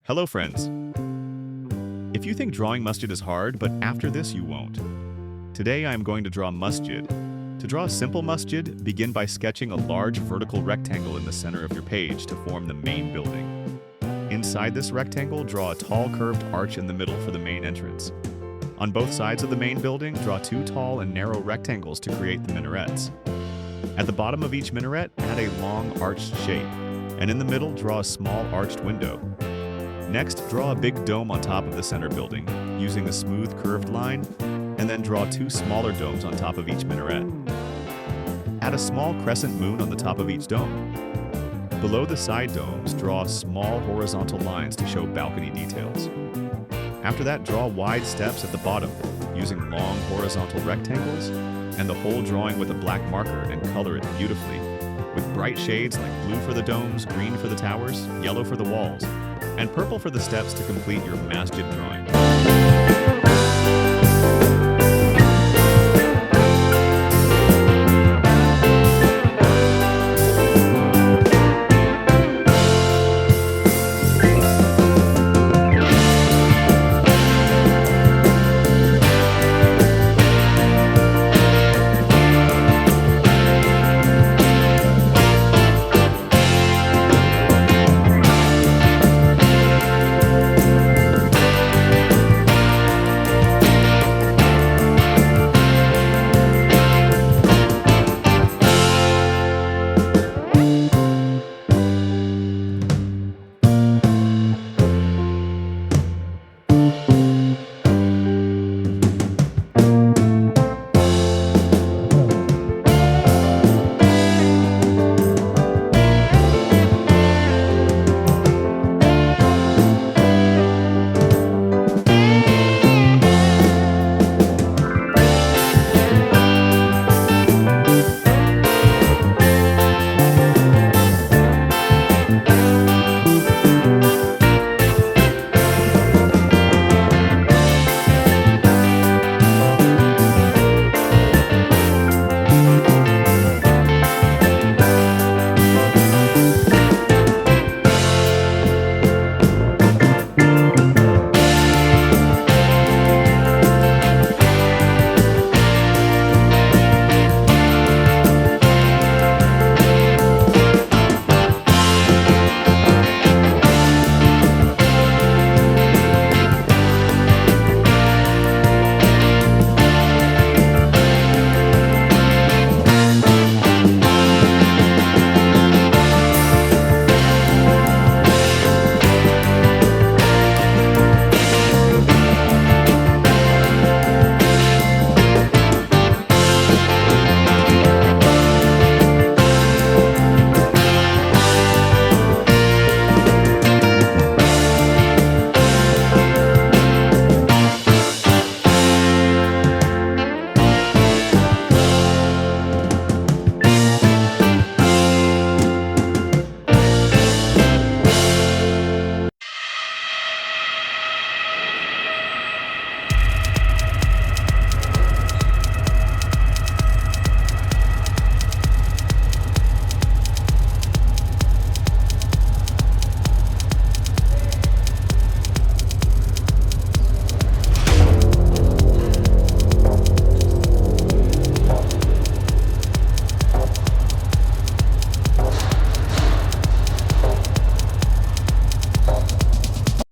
Hello friends! If you think drawing masjid is hard, but after this you won't. Today I am going to draw masjid. To draw a simple masjid, begin by sketching a large vertical rectangle in the center of your page to form the main building. Inside this rectangle, draw a tall curved arch in the middle for the main entrance. On both sides of the main building, draw two tall and narrow rectangles to create the minarets. At the bottom of each minaret, add a long arched shape, and in the middle, draw a small arched window. Next, draw a big dome on top of the center building, using a smooth curved line, and then draw two smaller domes on top of each minaret. Add a small crescent moon on the top of each dome. Below the side domes, draw small horizontal lines to show balcony details. After that, draw wide steps at the bottom, using long horizontal rectangles, and the whole drawing with a black marker and color it beautifully, with bright shades like blue for the domes, green for the towers, yellow for the walls, and purple for the steps to complete your masjid drawing.